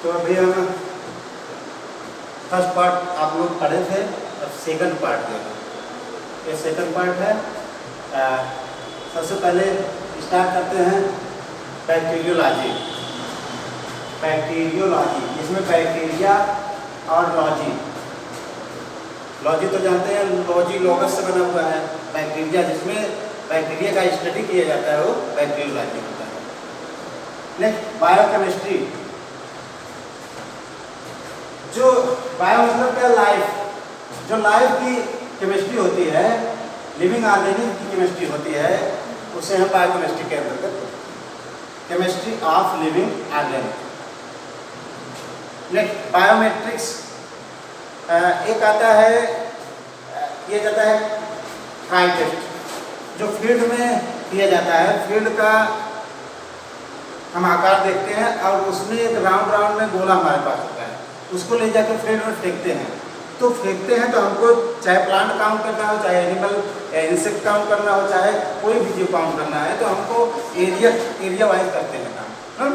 तो अभी हम फर्स्ट पार्ट आप लोग पढ़े थे, अब सेकंड पार्ट देखो। ये सेकंड पार्ट है। सबसे पहले स्टार्ट करते हैं बैक्टीरियोलॉजी। बैक्टीरियोलॉजी इसमें बैक्टीरिया और लॉजी। लॉजी तो जानते हैं, लॉजी लॉगस से बना हुआ है। बैक्टीरिया जिसमें बैक्टीरिया का स्टडी किया जाता है वो बैक्टीरियोलॉजी होता है। Next biochemistry. जो बायो मतलब क्या, लाइफ। जो लाइफ की केमिस्ट्री होती है, लिविंग ऑर्गेनिज्म की केमिस्ट्री होती है, उसे हम बायोकेमिस्ट्री के अंतर्गत chemistry of living organism. Next biometrics. एक आता है, ये जाता है काई टेस्ट, जो फील्ड में किया जाता है। फील्ड का हम आकार देखते हैं और उसमें एक राउंड में गोला हमारे पास होता है, उसको ले जाकर फील्ड में फेंकते हैं। तो फेंकते हैं तो हमको चाहे प्लांट काउंट करना हो, चाहे एनिमल इंसेक्ट काउंट करना हो, चाहे कोई भी जीव काउंट करना है, तो हमको एरिया वाइज करते हैं काम।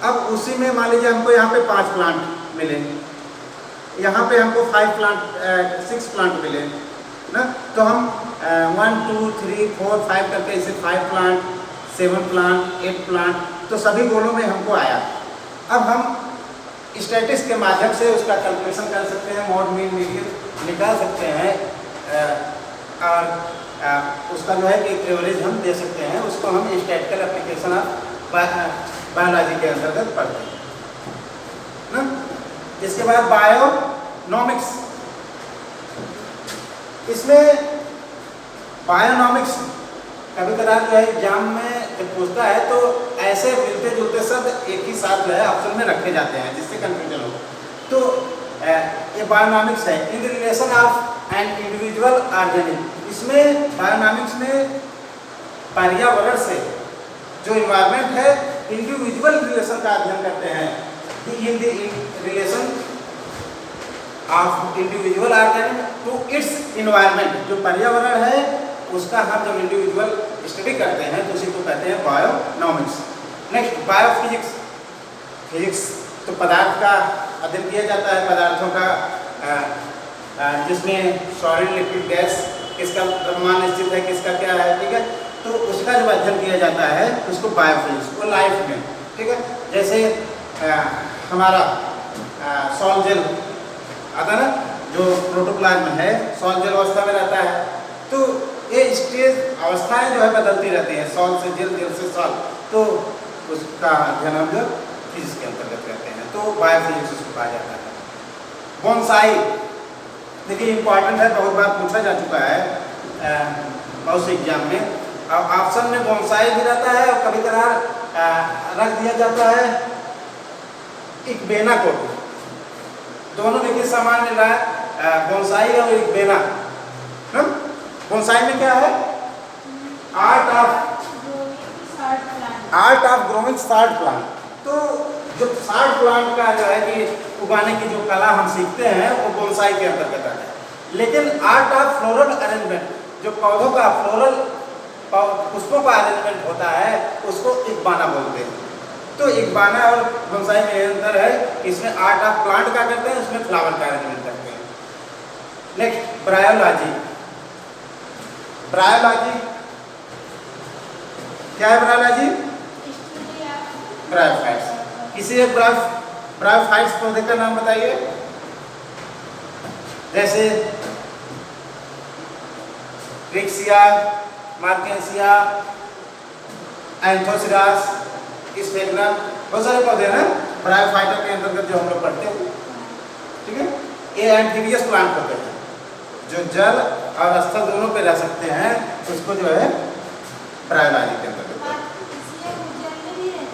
अब उसी में मान लीजिए हमको यहाँ पे 5 प्लांट मिले, यहाँ पे हमको 6 प्लांट मिले ना, तो हम 1 2 3 4 5 करके इसे 5 प्लांट 7 प्लांट 8 प्लांट, तो सभी गोलों में हमको आया। अब हम स्टैटिस्टिक्स के माध्यम से उसका कैलकुलेशन कर सकते हैं, मॉड मीन मीडियन निकाल सकते हैं, और उसका जो है कि एवरेज हम दे सकते हैं। उसको हम स्टैटिस्टिकल एप्लीकेशन ऑफ बायोलॉजी के अंतर्गत पढ़ते हैं ना। इसके बाद बायोनॉमिक्स। इसमें बायोनॉमिक्स कभी कदार जो है एग्जाम में जब पूछता है तो ऐसे मिलते जुलते शब्द एक ही साथ जो है ऑप्शन में रखे जाते हैं जिससे कंफ्यूजन हो। तो ये बायोनॉमिक्स है, in relation of an individual organism. इसमें बायोनॉमिक्स में पर्यावरण से जो इन्वायरमेंट है, इंडिविजुअल रिलेशन का अध्ययन करते हैं। In the relation of individual organism to its environment. जो पर्यावरण है उसका हम जब इंडिविजुअल स्टडी करते हैं तो उसी को कहते हैं बायोनॉमिक्स। Next biophysics. फिजिक्स तो पदार्थ का अध्ययन किया जाता है, पदार्थों का, जिसमें सॉलिड लिक्विड गैस किसका द्रव्यमान निश्चित है, किसका क्या है, ठीक है। तो उसका जब अध्ययन किया जाता है उसको बायोफिजिक्स, वो लाइफ में, ठीक है। जैसे हमारा सॉल्ट जेल आता है ना, जो प्रोटोप्लाज्म है सॉल्ट जेल अवस्था में रहता है। तो ये स्टेज अवस्थाएं जो है बदलती रहती हैं, सॉल्ट से जेल, जेल से सॉल्ट, तो उसका अध्ययन हम जो फिजिक्स के अंतर्गत करते हैं, तो बायोफिजिक्स उसको कहा जाता है। बोनसाई देखिए इंपॉर्टेंट है, बहुत बार पूछा जा चुका है बहुत से एग्जाम में। अब ऑप्शन में बोनसाई भी रहता है और कभी कभार रख दिया जाता है इक्वेना को। दोनों देखिए सामान मिल रहा है, बोनसाई और इक्वेना। बोनसाई में क्या है, आर्ट ऑफ ग्रोइंग 60 प्लांट। तो जो 60 प्लांट का जो है कि उगाने की जो कला हम सीखते हैं वो बोनसाई के अंतर्गत आता है। लेकिन आर्ट ऑफ फ्लोरल अरेंजमेंट, जो पौधों का फ्लोरल पुष्पों का अरेंजमेंट होता है, उसको इक्बाना बोलते हैं। तो इक्बाना और बोनसाई में अंतर है, इसमें आर्ट ऑफ प्लांट का करते हैं, उसमें फ्लावर का अरेंजमेंट करते हैं। Next bryology. ब्रायोलॉजी क्या है? Bryology bryophytes. किसी एक ब्रायोफाइट्स पौधे का नाम बताइए। जैसे रिक्सिया, मार्केंसिया, एंथोसिरास, स्फेग्नम, बहुत सारे पौधे हैं ब्रायोफाइटा के अंतर्गत जो हम लोग पढ़ते हैं, ठीक है। ये एम्फीबियस प्लांट होते हैं जो जल और स्थल दोनों पे रह सकते हैं, उसको जो है ब्रायोलॉजी के अंतर्गत।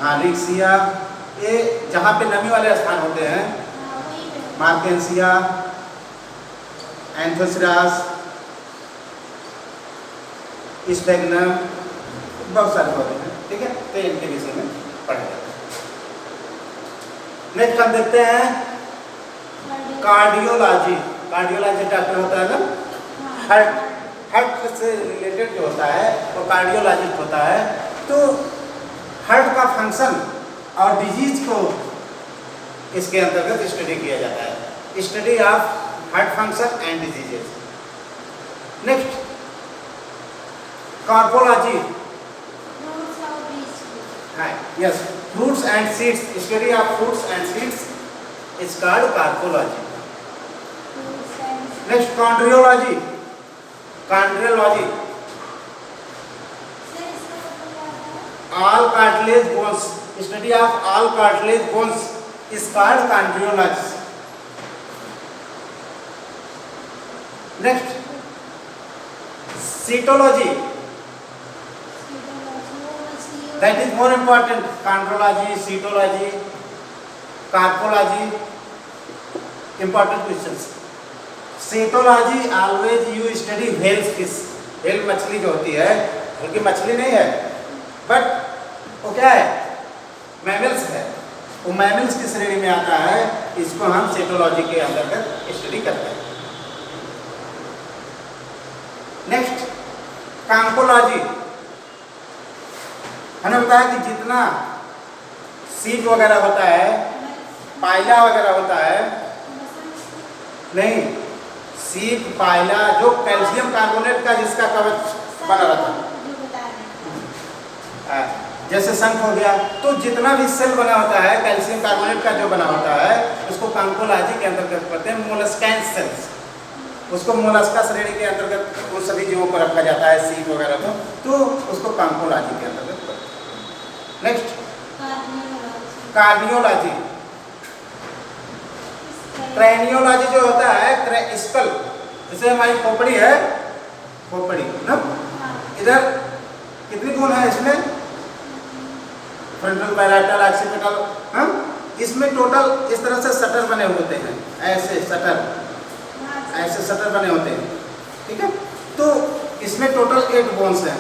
हाँ, रिक्सिया ये जहाँ पे नमी वाले स्थान होते हैं, मार्केंसिया, एंथोसिरास, स्फेग्नम, बहुत सारे पौधे हैं, ठीक है। तो इनके विषय में पढ़ा जाता है। नेक्स्ट हम देखते हैं कार्डियोलॉजी। कार्डियोलॉजी डॉक्टर होता है ना, हार्ट से रिलेटेड जो होता है वो कार्डियोलॉजिस्ट होता है। तो हार्ट का फंक्शन और डिजीज को इसके अंतर्गत स्टडी किया जाता है, study of heart function and diseases. Next carpology, yes, fruits and seeds, study of fruits and seeds is called carpology. Next chondriology, chondriology, all cartilage bones, study of all cartilage bones is called chondrology. Next cytology, that is more important. Chondrology, cytology, carpology, important questions. cytology always you study whale fish, whale मछली जो होती है, बल्कि मछली नहीं है but वो क्या है, मैमल्स है, वो मैमल्स की श्रेणी में आता है, इसको हम सेटोलॉजी के अंतर्गत स्टडी करते हैं। नेक्स्ट कांकोलॉजी, हमने बताया कि जितना सीप वगैरह होता है, पायला वगैरह होता है, नहीं, सीप पायला जो कैल्शियम कार्बोनेट का जिसका कवच बना रहता है, जैसे शंख हो गया, तो जितना भी सेल बना होता है कैल्शियम कार्बोनेट का जो बना होता है उसको कांकोलॉजी के अंतर्गत करते हैं। मोलस्कैन सेल्स, उसको मोलस्का श्रेणी के अंतर्गत उन सभी जीवों को रखा जाता है, सीप वगैरह को, तो उसको कांकोलॉजी के अंतर्गत करते हैं। नेक्स्ट कार्डियोलॉजी, क्रैनियोलॉजी जो होता है स्कल, जैसे हमारी खोपड़ी है, खोपड़ी ना, इधर कितनी बोन है इसमें, फ्रंटल, पैराइटल, ऑक्सीपिटल, हाँ, इसमें टोटल इस तरह से शटर बने होते हैं, ऐसे शटर, ऐसे शटर बने होते हैं, ठीक है। तो इसमें टोटल 8 बोन्स हैं,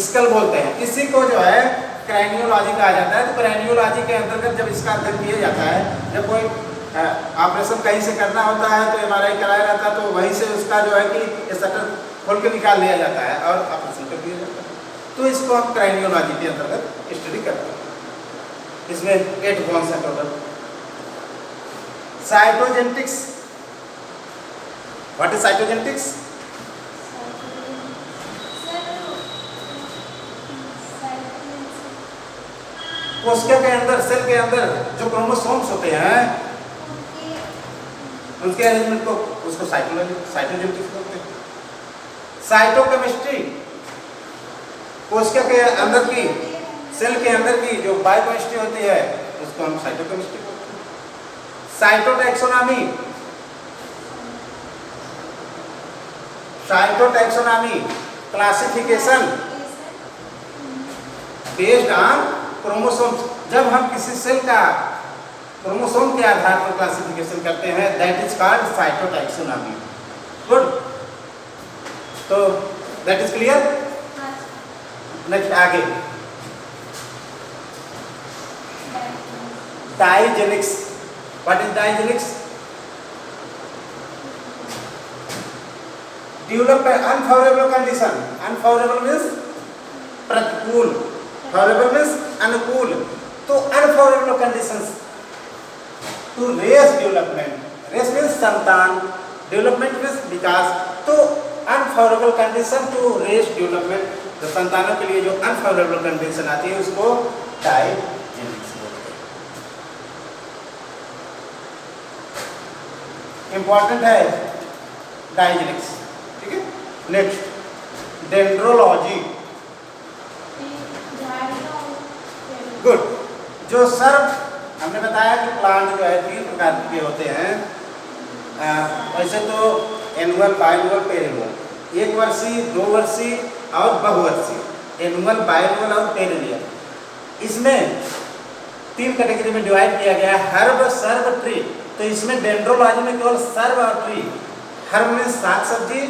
स्कल बोलते हैं। इसी को जो है क्रैनियोलॉजी कहा जाता है। तो क्रैनियोलॉजी के अंतर्गत जब इसका अध्ययन किया जाता है, जब कोई ऑपरेशन कहीं से करना होता है तो MRI कराया जाता है, तो वहीं से उसका जो है कि ये शटर खोल के निकाल लिया जाता है और ऑपरेशन कर दिया जाता है। तो इसको हम क्रैनियोलॉजी के अंतर्गत स्टडी करते हैं। इसमें 8 बोन्स हैं total. Cytogenetics, what is cytogenetics? कोशिका के अंदर, सेल के अंदर जो क्रोमोसोम्स होते हैं उनके अरेंजमेंट को, उसको साइटोजेनेटिक्स बोलते हैं। साइटोकेमिस्ट्री, कोशिका के अंदर की, सेल के अंदर की जो बायोकेमिस्ट्री होती है उसको हम साइटोकेमिस्ट्री बोलते हैं। Cytotaxonomy, cytotaxonomy classification based on chromosomes. जब हम किसी सेल का क्रोमोसोम के आधार पर क्लासिफिकेशन करते हैं, that is called cytotaxonomy. Good, तो दैट इज क्लियर। नेक्स्ट आगे dysgenics, what is dysgenics? Develop unfavourable condition, unfavourable means प्रतिकूल, फेवरेबल मीन्स अनुकूल। तो unfavourable conditions to race development, race means संतान, डेवलपमेंट मीन्स विकास। तो unfavourable condition to race development, जो संतानों के लिए जो अनफेवरेबल कंडीशन आती है उसको डाइजेनिक्स बोलते हैं। इंपॉर्टेंट है डाइजेनिक्स, ठीक है। Next dendrology, good. जो सर्व, हमने बताया कि प्लांट जो है 3 प्रकार के होते हैं, वैसे तो एनुअल, बायनुअल, पेरिनुअल। 1 वर्षीय, 2 वर्षीय और बहुवर्षीय, एनुअल, बायनुअल और पेरिनियल। इसमें 3 कैटेगरी में डिवाइड किया गया है, हर्ब, सर्व, ट्री। तो इसमें डेंड्रोलॉजी में केवल सर्व और ट्री, हर्ब मीन्स साग सब्जी,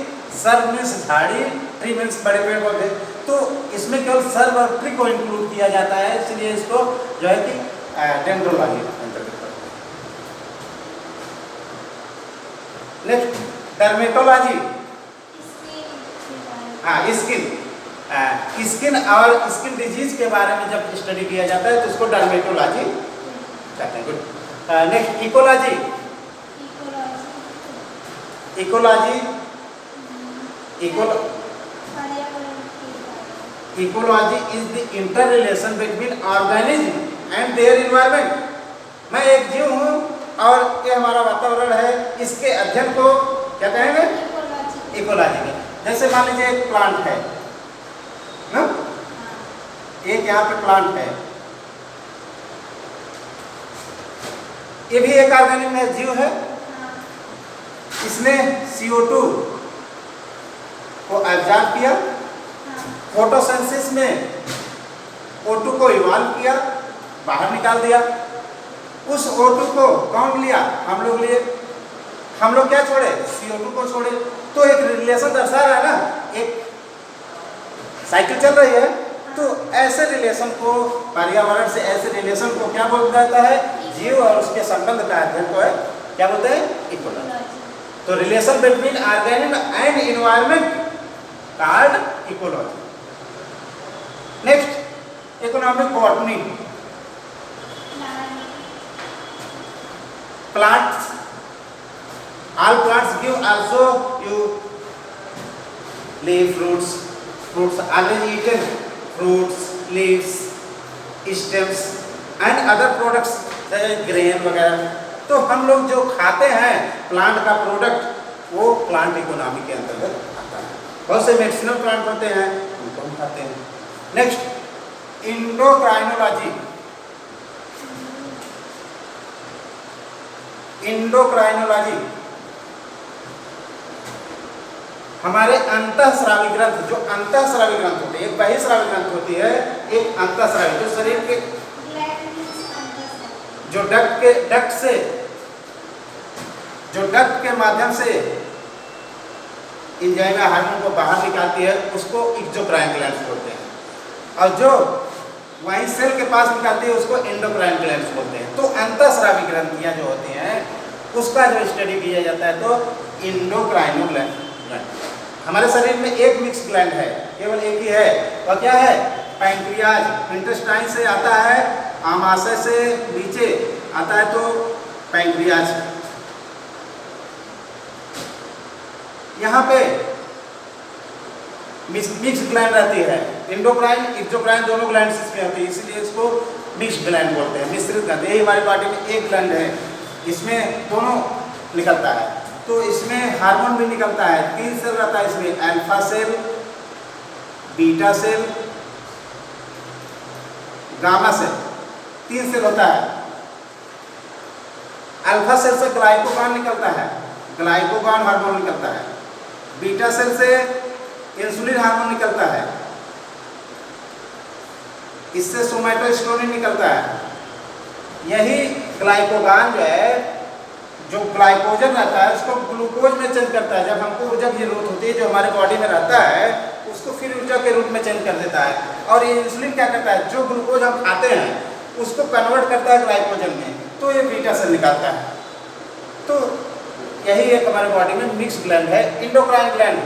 सर्व मीन्स झाड़ी, ट्री मीन्स बड़े पेड़ पौधे। तो इसमें केवल सर्व और ट्री को इंक्लूड किया जाता है, इसलिए इसको जो है कि डेंड्रोलॉजी अंतर्गत करते हैं। नेक्स्ट डर्मेटोलॉजी, हाँ, स्किन, स्किन और स्किन डिजीज के बारे में जब स्टडी किया जाता है तो उसको डर्मेटोलॉजी कहते हैं। Good. Next ecology. Ecology ecology is the inter relation between organism and their environment. मैं एक जीव हूँ और ये हमारा वातावरण है, इसके अध्ययन को क्या कहेंगे? इकोलॉजी में। जैसे मान लीजिए एक प्लांट है ना, एक यहाँ पे प्लांट है, ये भी एक ऑर्गेनिज्म है, जीव है। इसने CO2 को एब्जॉर्ब किया, फोटोसिंथेसिस में O2 को इवॉल्व किया, बाहर निकाल दिया। उस O2 को कौन लिया? हम लोग लिए। हम लोग क्या छोड़े? CO2 को छोड़े। तो एक रिलेशन दर्शा रहा है ना, एक साइकिल चल रही है। तो ऐसे रिलेशन को, पर्यावरण से ऐसे रिलेशन को क्या बोलता जाता है? जीव और उसके संबंध का अध्ययन को है क्या बोलते हैं? इकोलॉजी। तो relation between organism and environment called ecology. Next economic botany. Plants, all plants give also you leaf fruits. Fruits always eaten, fruits, leaves, stems and other products जैसे ग्रेन वगैरह। तो हम लोग जो खाते हैं प्लांट का प्रोडक्ट, वो प्लांट इकोनॉमी के अंतर्गत आता है। बहुत से मेडिसिनल प्लांट होते हैं, उनको हम खाते हैं। Next endocrinology. इंडोक्राइनोलॉजी हमारे अंतःस्रावी ग्रंथ, जो अंतःस्रावी ग्रंथ होते हैं, एक बहिःस्रावी ग्रंथ होती है, एक अंतःस्रावी, जो शरीर के जो डक्ट के माध्यम से एंजाइना हार्मोन को बाहर निकालती है, उसको एक्सोक्राइन ग्लैंड्स बोलते हैं। और जो वहीं सेल के पास निकालती है उसको एंडोक्राइन ग्लैंड्स बोलते हैं। तो अंतःस्रावी ग्रंथियां जो होती हैं उसका जो स्टडी किया जाता है तो इंडोक्राइनो ग्लैंड। हमारे शरीर में एक मिक्स ग्लैंड है, केवल एक ही है, और क्या है? पैंक्रियाज। इंटेस्टाइन से आता है, आमाशय से नीचे आता है तो पैंक्रियाज। यहाँ पे मिक्स ग्लैंड रहती है। इंडोक्राइन एक्सोक्राइन दोनों ग्लैंड इसमें होती है, इसलिए इसको मिक्स ग्लैंड बोलते हैं, मिश्रित ग्लैंड। यही हमारी बॉडी में एक ग्लैंड है, इसमें दोनों निकलता है। तो इसमें हार्मोन भी निकलता है। 3 सेल रहता है इसमें, alpha cell, beta cell, gamma cell, 3 cell होता है। अल्फा सेल से ग्लाइकोगॉन निकलता है, ग्लाइकोगॉन हार्मोन निकलता है। बीटा सेल से इंसुलिन हार्मोन निकलता है, इससे सोमैटोस्टेरोन निकलता है। यही ग्लाइकोगॉन जो है, जो ग्लाइकोजन रहता है, उसको ग्लूकोज में चेंज करता है। जब हमको ऊर्जा की जरूरत होती है, जो हमारे बॉडी में रहता है, उसको फिर ऊर्जा के रूप में चेंज कर देता है। और ये इंसुलिन क्या करता है? जो ग्लूकोज हम खाते हैं उसको कन्वर्ट करता है ग्लाइकोजन में, तो ये बीटा सेल निकालता है। तो यही एक हमारे बॉडी में मिक्स ग्लैंड है, इंडोक्राइन ग्लैंड।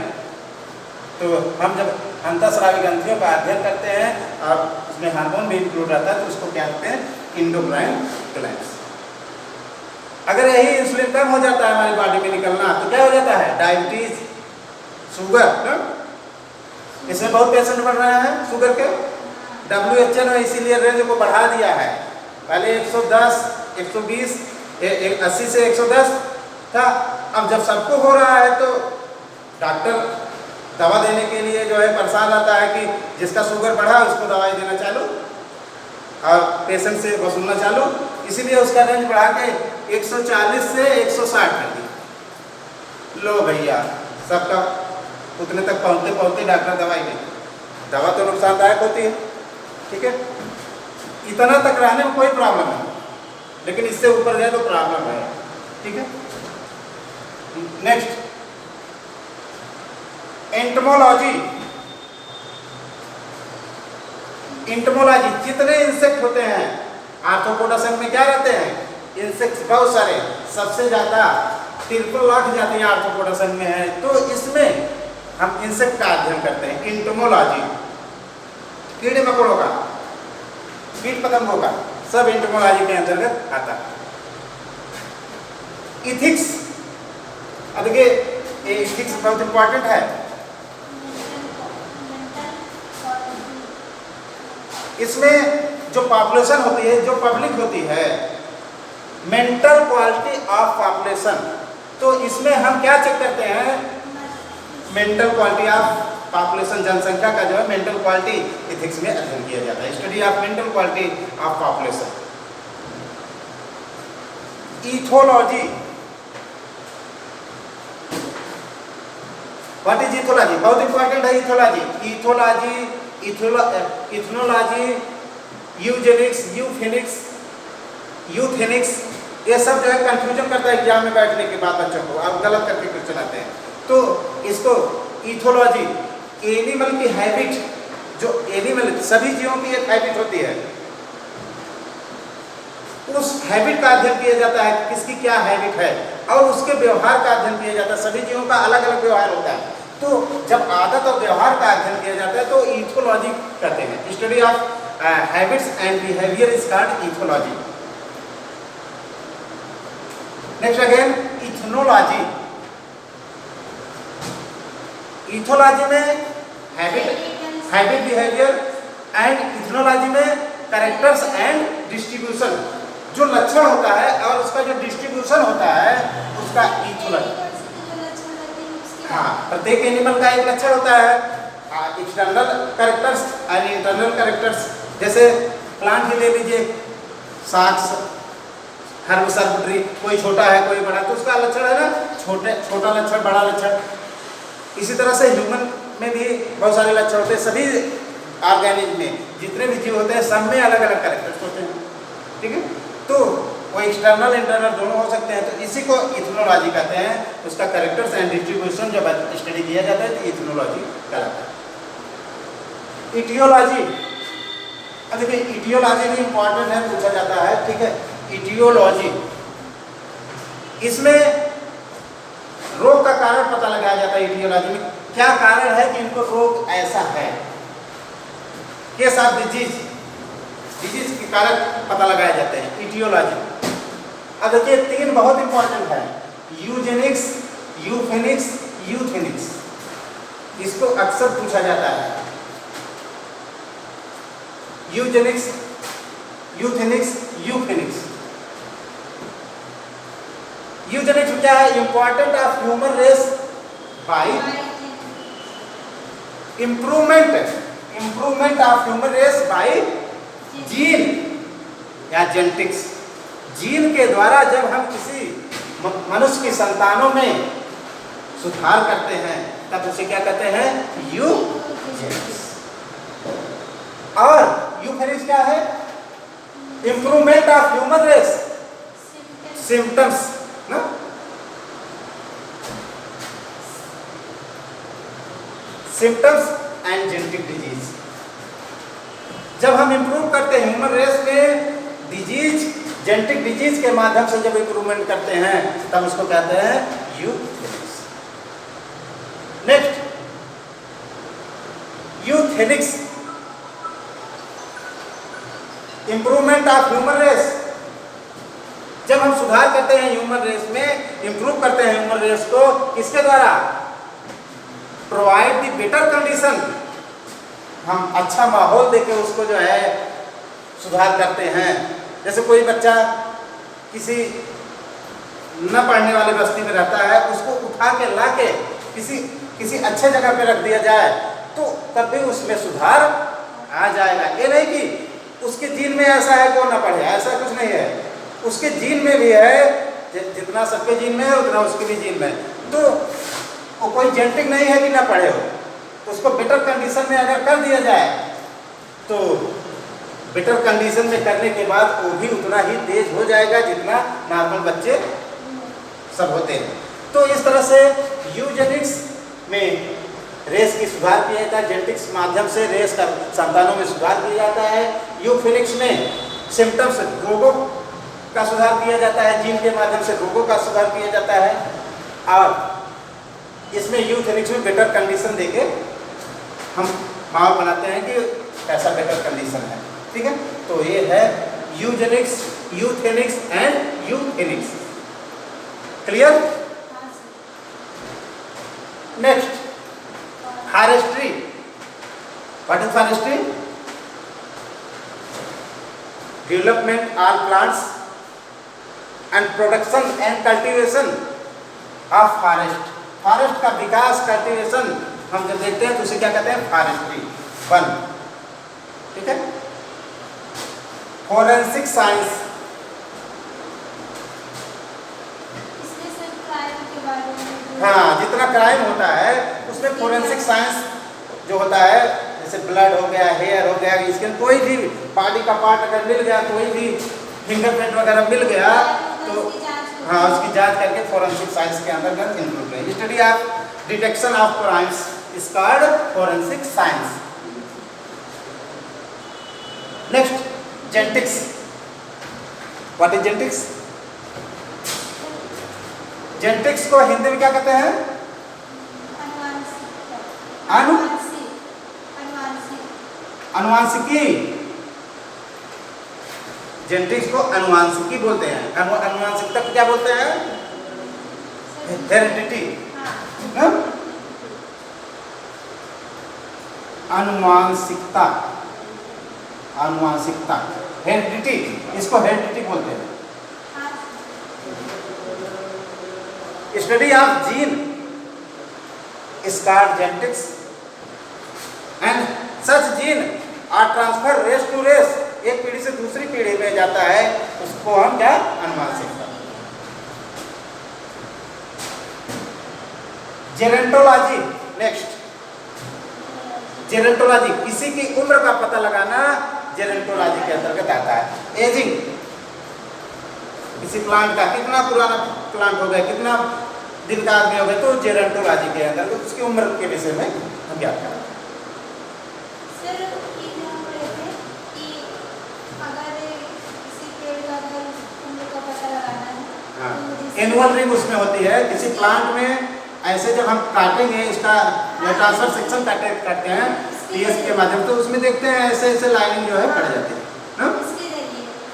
तो हम जब अंतःस्रावी ग्रंथियों का अध्ययन करते हैं और उसमें हार्मोन भी इंक्लूड रहता है, तो उसको क्या कहते हैं? Endocrine glands. अगर यही इंसुलिन कम हो जाता है हमारी बॉडी में निकलना, तो क्या हो जाता है? डायबिटीज, शुगर ना? इसमें बहुत पेशेंट बढ़ रहे हैं शुगर के। WHO ने इसीलिए रेंज को बढ़ा दिया है। पहले 110, 120, 80 से 110 था। अब जब सबको हो रहा है तो डॉक्टर दवा देने के लिए जो है परेशान रहता है कि जिसका शुगर बढ़ा उसको दवाई देना चालू और पेशेंट से वसूलना चालू। इसीलिए उसका रेंज बढ़ा के 140 से 160 कर दी। लो भैया, सबका उतने तक पहुँचते पहुँचते डॉक्टर दवाई दे। दवा तो नुकसानदायक होती है, ठीक है। इतना तक रहने में कोई प्रॉब्लम नहीं, लेकिन इससे ऊपर जाए तो प्रॉब्लम है, ठीक है। Next entomology. एंटोमोलॉजी, जितने इंसेक्ट होते हैं आर्थ्रोपोडा में क्या रहते हैं? इंसेक्ट्स बहुत सारे, सबसे ज़्यादा 53 लाख जातियाँ आर्थ्रोपोडा में हैं। तो इसमें हम इंसेक्ट का अध्ययन करते हैं, एंटोमोलॉजी। कीड़े मकोड़ों का, कीट पतंगों का, सब एंटोमोलॉजी के अंतर्गत आता है। इथिक्स, अब देखिए ये इथिक्स बहुत इंपॉर्टेंट है। इसमें जो पॉपुलेशन होती है, जो पब्लिक होती है, मेंटल क्वालिटी ऑफ पॉपुलेशन, तो इसमें हम क्या चेक करते हैं, मेंटल क्वालिटी ऑफ पॉपुलेशन, जनसंख्या का जो है मेंटल क्वालिटी इथिक्स में अध्ययन किया जाता है, study of mental quality of population. Ethology, what is ethology, बहुत इंपॉर्टेंट है इथोलॉजी। इथोलॉजी, इथनोलॉजी, यूजेनिक्स, यूथेनिक्स, ये सब जो है कंफ्यूजन करता है एग्जाम में बैठने के बाद बच्चों को, आप गलत करके क्वेश्चन आते हैं। तो इसको इथोलॉजी, एनिमल की हैबिट, जो एनिमल, सभी जीवों की एक हैबिट होती है, उस हैबिट का अध्ययन किया जाता है, किसकी क्या हैबिट है, और उसके व्यवहार का अध्ययन किया जाता है। सभी जीवों का अलग अलग व्यवहार होता है, तो जब आदत और व्यवहार का अध्ययन किया जाता है तो इथोलॉजी कहते हैं। Study of habits and behaviour is called ethology. Next again ethnology. Ethology में हैबिट बिहेवियर एंड इथनोलॉजी में कैरेक्टर्स एंड डिस्ट्रीब्यूशन, जो लक्षण होता है और उसका जो डिस्ट्रीब्यूशन होता है उसका इथोलॉजी। हाँ, प्रत्येक एनिमल का एक लक्षण होता है, external characters and internal characters. जैसे प्लांट ही ले लीजिए, साग, हर्ब, सर्वट्री, कोई छोटा है कोई बड़ा, तो उसका लक्षण है ना, छोटा लक्षण, बड़ा लक्षण। इसी तरह से ह्यूमन में भी बहुत सारे लक्षण होते हैं। सभी ऑर्गेनिज्म में जितने भी जीव होते हैं सब में अलग अलग कैरेक्टर्स होते हैं, ठीक है। तो वो एक्सटर्नल इंटरनल दोनों हो सकते हैं, तो इसी को इथनोलॉजी कहते हैं। उसका कैरेक्टर्स एंड डिस्ट्रीब्यूशन जब स्टडी किया जाता है तो इथनोलॉजी कहलाता है। इटियोलॉजी, देखिए इटियोलॉजी भी इंपॉर्टेंट है, पूछा जाता है, ठीक है। इटियोलॉजी, इसमें रोग का कारण पता लगाया जाता है। इटियोलॉजी में क्या कारण है कि इनको रोग ऐसा है, केस ऑफ डिजीज, डिजीज के कारण पता लगाए जाते हैं, इटियोलॉजी। अब देखिए तीन बहुत इंपॉर्टेंट है, यूजेनिक्स, यूफेनिक्स, यूथेनिक्स। इसको अक्सर पूछा जाता है। यूजेनिक्स, यूथेनिक्स, यूफेनिक्स। यूजेनिक्स क्या है, important of human race by improvement of human race by gene या जेनेटिक्स। जीन के द्वारा जब हम किसी मनुष्य की संतानों में सुधार करते हैं तब उसे क्या कहते हैं, यूजेनिक्स। और यूफेनिक्स क्या है, improvement of human race symptoms ना, सिम्टम्स एंड जेनेटिक डिजीज। जब हम इंप्रूव करते हैं ह्यूमन रेस में डिजीज, जेनेटिक डिजीज के माध्यम से जब इंप्रूवमेंट करते हैं तब उसको कहते हैं euthenics. Next euthenics, improvement of human race. जब हम सुधार करते हैं ह्यूमन रेस में, इंप्रूव करते हैं ह्यूमन रेस को, किसके द्वारा, प्रोवाइड द बेटर कंडीशन, हम अच्छा माहौल देके उसको जो है सुधार करते हैं। जैसे कोई बच्चा किसी न पढ़ने वाले बस्ती में रहता है, उसको उठा के ला के किसी अच्छे जगह पे रख दिया जाए तो तब भी उसमें सुधार आ जाएगा। ये नहीं कि उसके जीन में ऐसा है कि वो ना पढ़े, ऐसा कुछ नहीं है। उसके जीन में भी है, जितना सबके जीन में है उतना उसके भी जीन में है। तो वो कोई जेनेटिक नहीं है कि ना पढ़े हो, उसको बेटर कंडीशन में अगर कर दिया जाए तो बेटर कंडीशन में करने के बाद वो भी उतना ही तेज हो जाएगा जितना नॉर्मल बच्चे सब होते हैं। तो इस तरह से यूजेनिक्स में रेस की सुधार किया जाता है, जेनेटिक्स माध्यम से रेस का संतानों में सुधार किया जाता है। यूफेनिक्स में सिम्टम्स, रोगों का सुधार किया जाता है, जीन के माध्यम से रोगों का सुधार किया जाता है। और इसमें यूथेनिक्स में बेटर कंडीशन देके हम माहौल बनाते हैं कि कैसा बेटर कंडीशन है। ठीक है, तो ये है Eugenix, यूथेनिक्स and यूथेनिक्स। Clear? Next, forestry. What is forestry? Development all plants and production and cultivation of forest. Forest का विकास, कल्टीवेशन हम जब देखते हैं तो उसे क्या कहते हैं? Forestry, one. ठीक है, फोरेंसिक साइंस। हाँ, जितना क्राइम होता है उसमें फोरेंसिक साइंस जो होता है, जैसे ब्लड हो गया, हेयर हो गया, इसके कोई भी बॉडी का पार्ट अगर मिल गया, कोई भी फिंगरप्रिंट वगैरह मिल गया तो हाँ, उसकी जांच करके फोरेंसिक साइंस के अंतर्गत इंक्लूड है। Study of detection of crimes is called forensic science. Next, genetics. What is genetics? Genetics को हिंदी में क्या कहते हैं? अनुवांशिकी। जेनेटिक्स को अनुवांशिकी बोलते हैं। अनुवांशिकता को क्या बोलते हैं? हेरिडिटी। अनुवांशिकता, अनुवांशिकता, हेरिडिटी, इसको हेरिडिटी बोलते हैं। Study of gene is called genetics and such gene are transferred race to race, एक पीढ़ी से दूसरी पीढ़ी में जाता है, उसको हम क्या? अनुवांशिकता। जेरेंटोलॉजी। नेक्स्ट, जेरेंटोलॉजी, किसी की उम्र का पता लगाना जेरेंटोलॉजी के अंतर्गत आता है। एजिंग, किसी प्लांट का कितना पुराना प्लांट हो गया, कितना दिन का आदमी हो गया, तो जेरेंटोलॉजी के अंतर्गत उसकी उम्र के विषय में हम ज्ञात करें। सर, ये जो हम बोले थे कि अगर किसी पेड़ का अगर उम्र का पता लगाना है, हाँ, एनुअल रिंग उसमें होती है। किसी प्लांट में ऐसे जब हम काटेंगे, इसका ट्रांसफर सेक्शन काटते हैं टीएस के माध्यम, तो उसमें देखते हैं ऐसे ऐसे लाइनिंग जो है पड़ जाती है।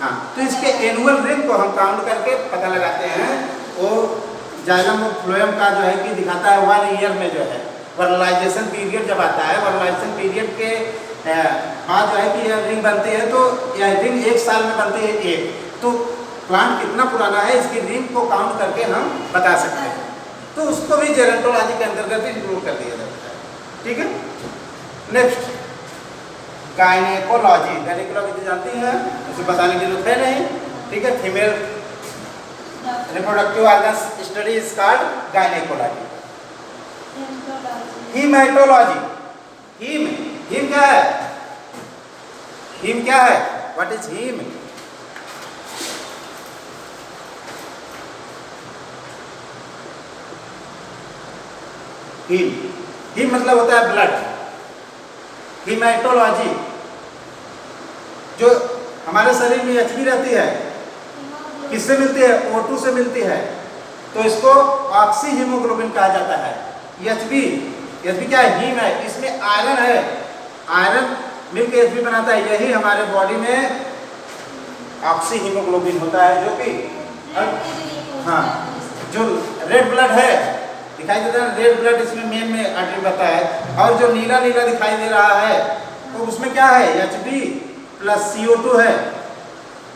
हाँ, तो इसके एनुअल रिंग को हम काउंट करके पता लगाते हैं। वो जाइलम और फ्लोएम का जो है कि दिखाता है 1 ईयर में जो है वर्नलाइजेशन पीरियड जब आता है, वर्नलाइजेशन पीरियड के बाद जो है कि यह रिंग बनती है, तो यह रिंग 1 साल में बनती है एक। तो प्लांट कितना पुराना है इसकी रिंग को काउंट करके हम बता सकते हैं, तो उसको भी जेरेंटोलॉजी के अंतर्गत इंक्लूड कर दिया जाता है। ठीक है, नेक्स्ट, गायनेकोलॉजी। गायनेकोलॉजी जानती हैं, उसे बताने की जरूरत है नहीं। ठीक है, female reproductive organs study is called gynecology. Hematology. Heme क्या है? Heme क्या है? What is heme? Heme मतलब होता है ब्लड। हेमाटोलॉजी, जो हमारे शरीर में एचबी रहती है, किससे मिलती है? O2 से मिलती है, तो इसको ऑक्सी हीमोग्लोबिन कहा जाता है। एचबी क्या है? हीम है, इसमें आयरन है, आयरन मिलकर एचबी बनाता है। यही हमारे बॉडी में ऑक्सी हीमोग्लोबिन होता है, जो कि हाँ, जो रेड ब्लड है दिखाई देता है, रेड ब्लड इसमें मेन में आर्टरी बता है। और जो नीला नीला दिखाई दे रहा है, तो उसमें क्या है? एचबी प्लस CO2 है।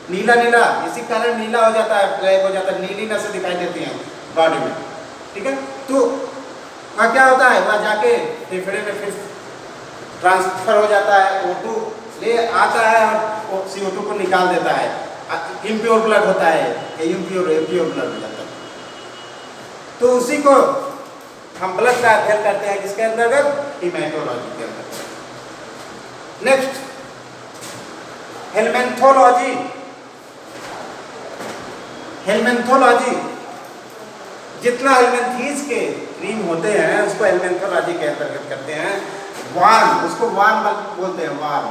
नीला नीला, इसी कारण नीला हो जाता है, ब्लैक हो जाता है, नीली नसें दिखाई देती हैं बॉडी में। ठीक है, तो वहाँ क्या होता है? वहाँ जाके फेफड़े में फिर ट्रांसफर हो जाता है, O2 ले आता है और CO2 को निकाल देता है। इम्प्योर ब्लड होता है, इम्प्योर ब्लड हो जाता है। तो उसी को हम ब्लड का अध्ययन करते हैं, किसके अंतर्गत? हेमेटोलॉजी के अंतर्गत। नेक्स्ट, हेलमेंथोलॉजी। हेलमेंथोलॉजी, जितना हेलमेंथीज के क्रीम होते हैं उसको हेलमेंथोलॉजी के अंतर्गत करते हैं। वार्म, उसको वार्म बोलते हैं, वार्म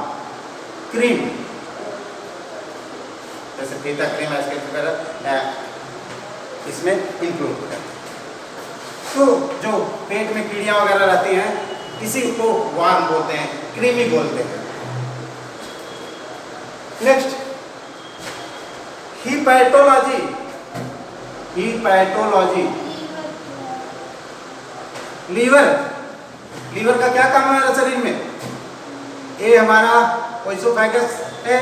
क्रीम, जैसे फीता क्रीम है, इसके इसमें इंक्लूड करते हैं। तो जो पेट में कीड़ियाँ वगैरह रहती हैं, इसी को वार्म बोलते हैं, क्रीमी बोलते हैं। Next hepatology. Hepatology, liver. Liver का क्या काम है हमारे शरीर में? ये हमारा ओइसोफेगस है,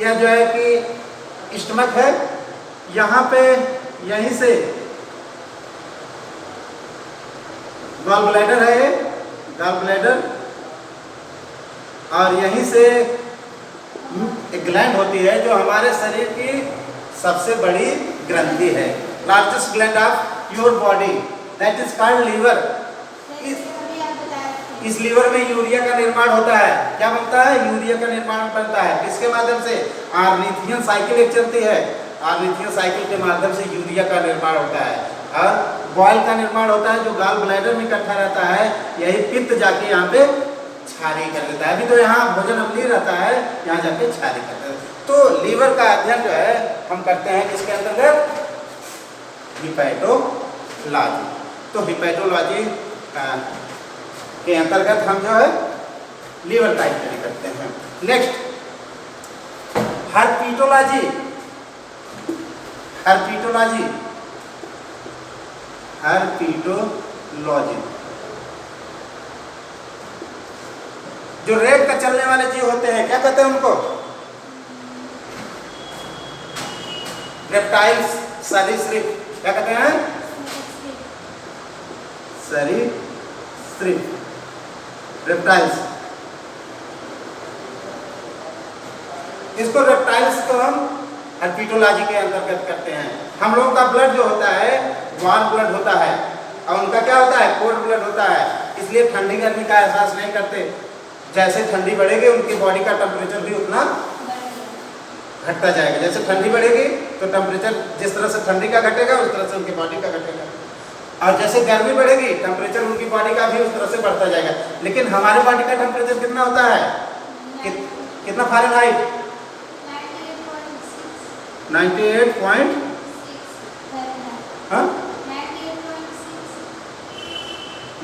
यह जो है कि स्टमक है, यहाँ पे यहीं से गॉल ब्लैडर है, ये गॉल ब्लैडर, और यहीं से एक ग्लैंड होती है जो हमारे शरीर की सबसे बड़ी ग्रंथि है, largest gland of your body, that is called liver. इस लीवर में यूरिया का निर्माण होता है। क्या बनता है? यूरिया का निर्माण बनता है। किसके माध्यम से? आर्निथियन साइकिल एक चलती है, आर्निथियन साइकिल के माध्यम से यूरिया का निर्माण होता है, और बॉयल का निर्माण होता है जो गॉल ब्लैडर में इकट्ठा रहता है, यही पित्त जाके यहाँ पे क्षारीय कर देता है। अभी तो यहाँ भोजन अम्लीय रहता है, यहाँ जाके क्षारीय करता है। तो लीवर का अध्ययन जो है हम करते हैं किसके अंतर्गत? हिपैटोलॉजी। तो हिपैटोलॉजी के अंतर्गत हम जो है लीवर का स्टडी करते हैं। Next herpetology. हर्पिटोलॉजी, हर्पिटोलॉजी जो रेत का चलने वाले जीव होते हैं, क्या कहते हैं उनको? रेप्टाइल्स, सरीसृप। क्या कहते हैं? सरीसृप, रेप्टाइल्स। इसको रेप्टाइल्स को हम हर्पिटोलॉजी के अंतर्गत करते हैं। हम लोगों का ब्लड जो होता है वार्म ब्लड होता है, और उनका क्या होता है? कोल्ड ब्लड होता है, इसलिए ठंडी गर्मी का एहसास नहीं करते। जैसे ठंडी बढ़ेगी उनकी बॉडी का टेम्परेचर भी उतना घटता जाएगा। जैसे ठंडी बढ़ेगी तो टेम्परेचर जिस तरह से ठंडी का घटेगा उस तरह से उनकी बॉडी का घटेगा, और जैसे गर्मी बढ़ेगी टेम्परेचर उनकी बॉडी का भी उस तरह से बढ़ता जाएगा। लेकिन हमारे बॉडी का टेम्परेचर कितना होता है? कितना फ़ारेनहाइट? 98. हाँ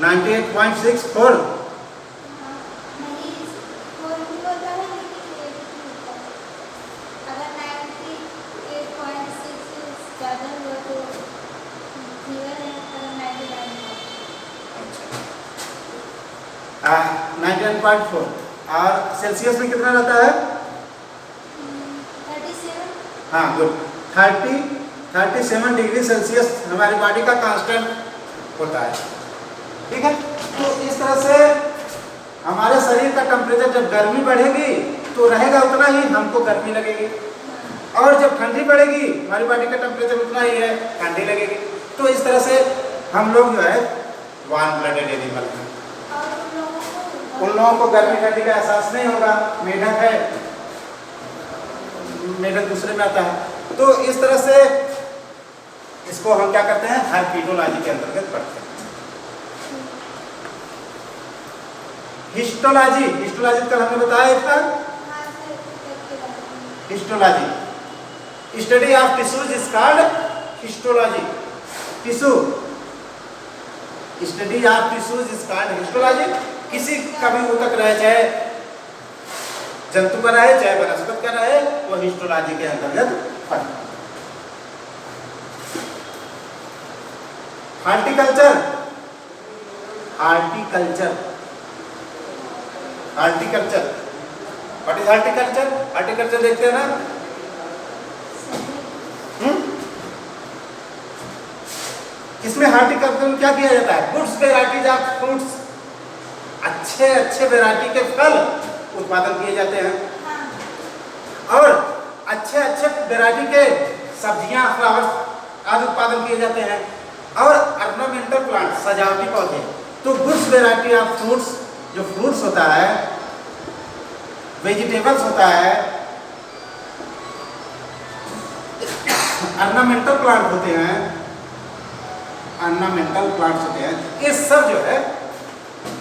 98.64। अच्छा, 99.4। और सेल्सियस में कितना रहता है? 37। हाँ गुड, 37 डिग्री सेल्सियस हमारी बॉडी का कांस्टेंट होता है। ठीक है, तो इस तरह से हमारे शरीर का टेम्परेचर जब गर्मी बढ़ेगी तो रहेगा उतना ही, हमको गर्मी लगेगी, और जब ठंडी बढ़ेगी हमारी बॉडी का टेम्परेचर उतना ही है, ठंडी लगेगी। तो इस तरह से हम लोग जो है वार्म ब्लडेड एनिमल हैं। उन लोगों को गर्मी ठंडी का एहसास नहीं होगा। मेढक है, मेढक दूसरे में आता है। तो इस तरह से इसको हम क्या करते हैं? हर्पिटोलॉजी के अंतर्गत पढ़ते हैं। हिस्टोलॉजी। हिस्टोलॉजी कल हमने बताया था। Histology, study of tissues is called histology. Tissue study of tissues is called histology. किसी का भी ऊतक रहे, चाहे जंतु का रहे चाहे वनस्पति का रहे, वो हिस्टोलॉजी के अंतर्गत पढ़ते हैं। Horticulture. Horticulture, horticulture, what is horticulture? Horticulture देखते हैं ना? इसमें हार्टिकल्चर में क्या किया जाता है? गुड्स वेराइटीज ऑफ फ्रूट्स, अच्छे अच्छे वेराइटी के फल उत्पादन किए जाते हैं, और अच्छे अच्छे वेराइटी के सब्जियां, फ्लावर्स आदि उत्पादन किए जाते हैं, और ऑर्नामेंटल प्लांट, सजावटी पौधे। तो गुड्स वेराइटी ऑफ फ्रूट्स, जो फ्रूट्स होता है, वेजिटेबल्स होता है, ऑर्नामेंटल प्लांट होते हैं, ऑर्नामेंटल प्लांट्स होते हैं, ये सब जो है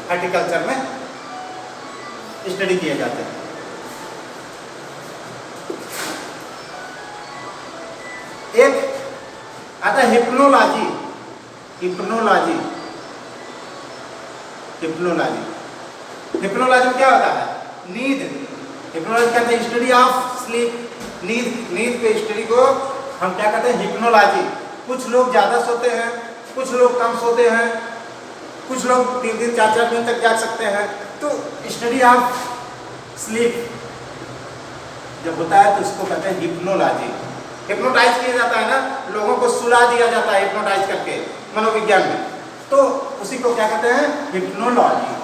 हार्टिकल्चर में स्टडी किए जाते हैं। एक आता है हिप्नोलॉजी। हिप्नोलॉजी, हिप्नोलॉजी, हिप्नोलॉजी में क्या होता है? नींद, हिप्नोलॉजी कहते हैं स्टडी ऑफ स्लीप, नींद के स्टडी को हम क्या कहते हैं? हिप्नोलॉजी। कुछ लोग ज़्यादा सोते हैं, कुछ लोग कम सोते हैं, कुछ लोग 3-3, 4-4 दिन तक जाग सकते हैं। तो स्टडी ऑफ स्लीप जब होता है तो उसको कहते हैं हिप्नोलॉजी। हिप्नोटाइज किया जाता है ना, लोगों को सुला दिया जाता है हिप्नोटाइज करके मनोविज्ञान में, तो उसी को क्या कहते हैं? Hypnology.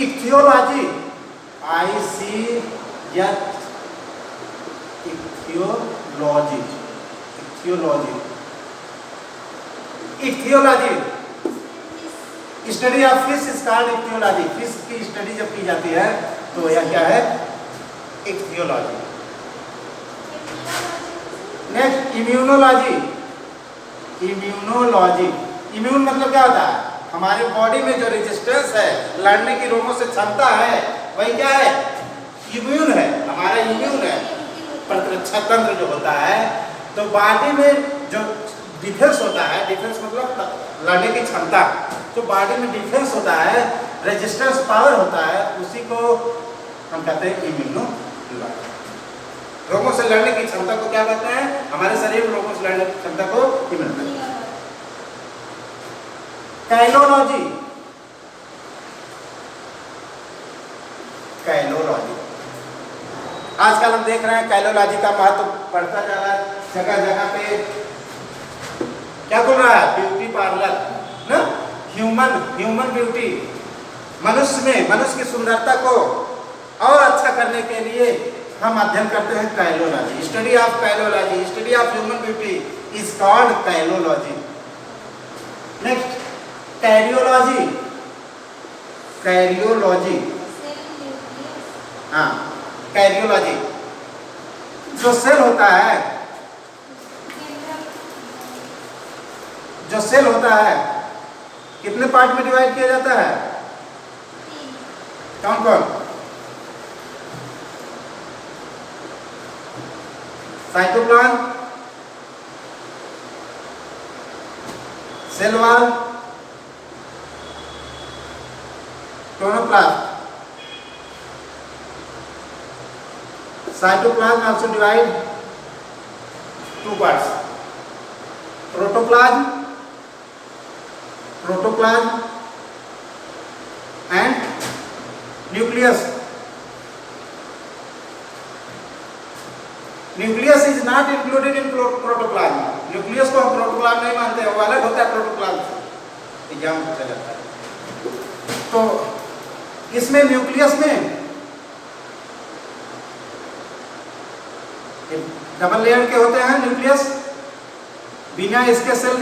Ichthyology, ichthyology, ichthyology, ichthyology study of fish is called ichthyology. Fish की स्टडी जब की जाती है तो यह क्या है? Ichthyology. Next immunology. Immunology, immune मतलब क्या होता है? हमारे बॉडी में जो रेजिस्टेंस है, लड़ने की रोगों से क्षमता है, वही क्या है? इम्यून है, हमारा इम्यून है, प्रतिरक्षा तंत्र जो होता है। तो बॉडी में जो डिफेंस होता है, डिफेंस मतलब लड़ने की क्षमता, जो बॉडी में डिफेंस होता है, रेजिस्टेंस पावर होता है, उसी को हम कहते हैं इम्यूनोलॉजी। रोगों से लड़ने की क्षमता को क्या कहते हैं? हमारे शरीर में रोगों से लड़ने की क्षमता को इम्यूनोलॉजी। काइलोलॉजी, काइलोलॉजी आजकल हम देख रहे हैं काइलोलॉजी का महत्व बढ़ता जा रहा है। जगह जगह पे क्या खुल रहा है? ब्यूटी पार्लर ना, ह्यूमन ब्यूटी, मनुष्य की सुंदरता को और अच्छा करने के लिए हम अध्ययन करते हैं kalology. Study of kalology, study of human beauty is called kalology. Next karyology, karyology, हाँ कैरियोलॉजी, जो सेल होता है, जो सेल होता है कितने पार्ट में डिवाइड किया जाता है? कौन कौन? Cytoplasm, cell wall, chloroplast. Cytoplasm also divide two parts: protoplasm and nucleus. Nucleus is not included in protoplasm. Nucleus को हम प्रोटोप्लाज्म नहीं मानते हैं, वो अलग होता है प्रोटोप्लाज्म से। एग्जाम पूछा जाता है। तो इसमें न्यूक्लियस में डबल लेयर के होते हैं न्यूक्लियस, बिना इसके सेल